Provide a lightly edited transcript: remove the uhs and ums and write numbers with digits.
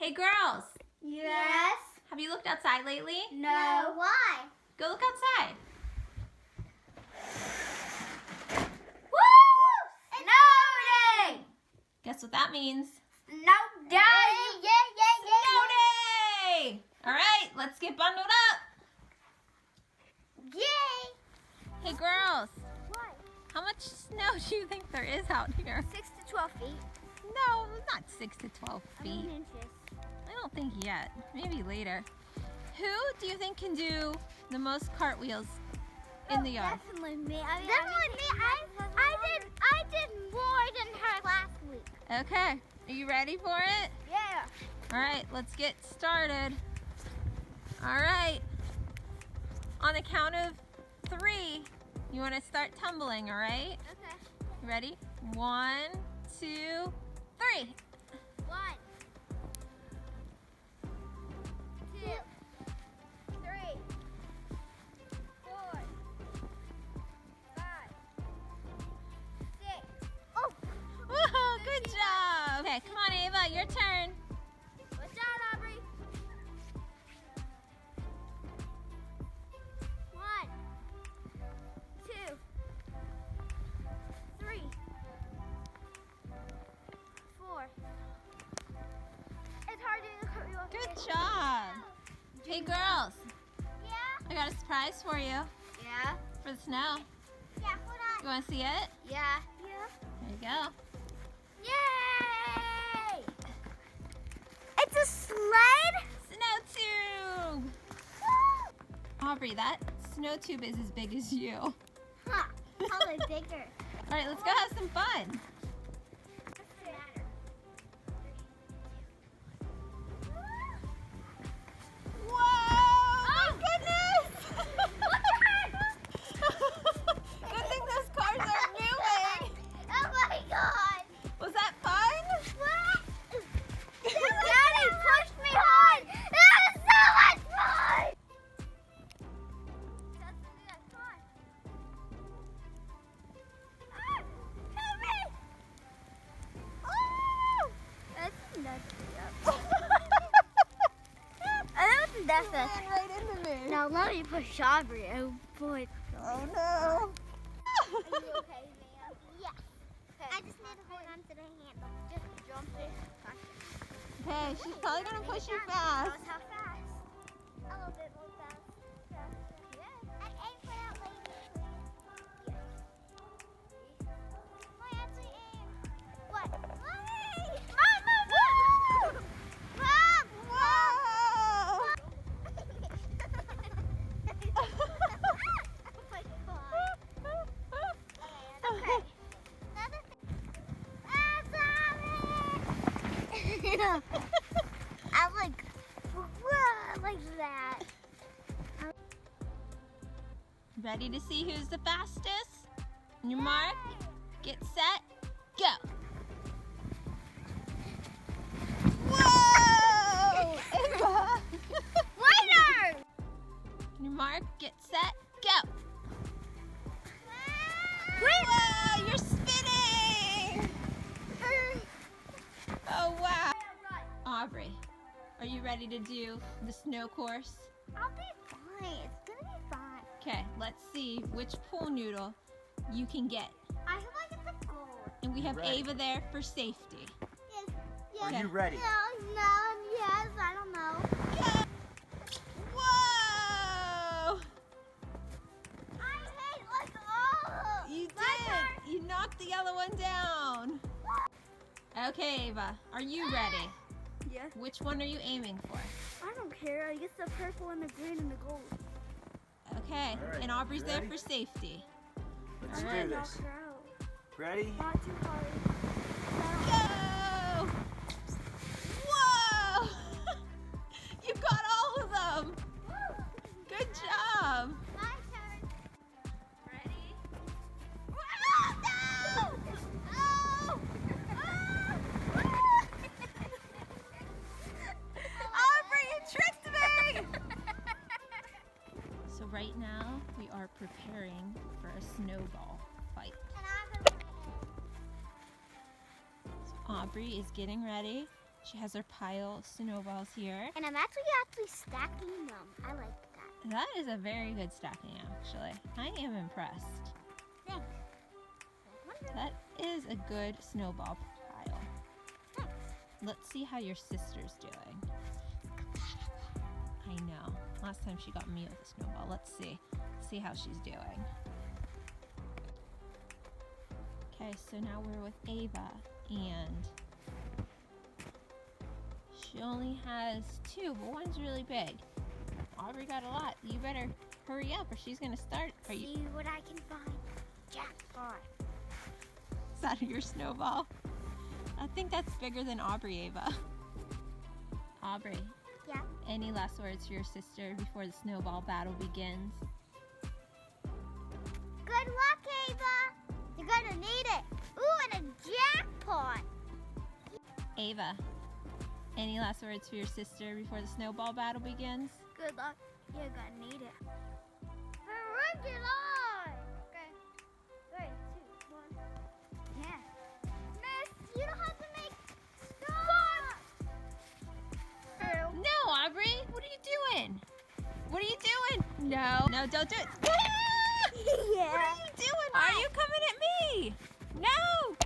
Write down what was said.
Hey girls, Yes. have you looked outside lately? No. Why? Go look outside. Woo! Snowing! Guess what that means? Snow day! Snow day! Alright, let's get bundled up. Yay! Hey girls, What? how much snow do you think there is out here? 6 to 12 feet. No, not 6 to 12 feet. Inches. I don't think yet. Maybe later. Who do you think can do the most cartwheels in the yard? Definitely me. Definitely me. I did more than her last week. Okay, are you ready for it? Yeah. Alright, let's get started. Alright, on the count of 3, you want to start tumbling, alright? Okay. You ready? 1, 2, 3. 1, 2, 3, 4, 5, 6. Oh! Woohoo, good job! Okay, come on Ava, your turn. Good job, Aubrey. 1, 2, 3, 4. It's hard doing the cartwheel. Good job. Hey girls, Yeah. I got a surprise for you Yeah. for the snow. Yeah. Hold You want to see it? Yeah. Yeah. There you go. Yay! It's a sled. Snow tube! Aubrey, that snow tube is as big as you. Huh. Probably bigger. Alright, let's go have some fun. Whoa! My goodness! Good thing those cars aren't moving. Oh my God! Was that fun? What? Daddy pushed me hard. That was so much fun. That's Ran right into me. Now let me push Aubrey. Oh boy. Oh no. Are you okay, ma'am? Yes. Okay. I just need to hold on to the handle. Just jump it. Hey, she's probably gonna push you That fast. was how fast? A little bit more fast. Yeah. And aim for that lady, please. Yes. Why actually aim? What? Mommy! Mom! Mom! Whoa! Okay. I like, whoa, like that. Ready to see who's the fastest? On your mark, get set, go. Whoa! Ava! Winner! On your mark, get set, go. Winner! Whoa, you're spinning! Oh wow. Aubrey, are you ready to do the snow course? I'll be fine. It's gonna be fine. Okay, let's see which pool noodle you can get. I hope I get the gold. And we have Ready. Ava there for safety. Yes. Are Yes. you ready? No, yes, I don't know. Whoa! I hate like all. You My did! turn. You knocked the yellow one down. Okay, Ava, are you ready? Yes. Which one are you aiming for? I don't care. I get the purple and the green and the gold. Okay, All right, and Aubrey's you there ready? for safety. Let's All do right. this. Knock her out. Ready? Not too hard. Go! Whoa! You got all of them! Good job! My turn. Ready? Oh, no! Oh! Aubrey, you tricked me! So right now, we are preparing for a snowball fight. And I'm gonna Aubrey is getting ready She has her pile of snowballs here. And I'm actually stacking them. I like that. That is a very good stacking, actually. I am impressed. Thanks. That is a good snowball pile. Thanks. Let's see how your sister's doing. I know. Last time she got me with a snowball. Let's see. See how she's doing. Okay, so now we're with Ava, and she only has 2, but one's really big. Aubrey got a lot. You better hurry up or she's gonna start. Are you? See what I can find. Jackpot. Is that your snowball? I think that's bigger than Aubrey, Ava. Aubrey. Yeah. Any last words for your sister before the snowball battle begins? Good luck, Ava. You're gonna need it. Ooh, and a jackpot. Ava, any last words for your sister before the snowball battle begins? Good luck. You're gonna need it. Bring it on. Okay. 3, 2, 1. Yeah. Miss, you don't have to make stop. No, Aubrey, what are you doing? What are you doing? No, don't do it. Yeah. What are you doing? Why are you coming at me? No!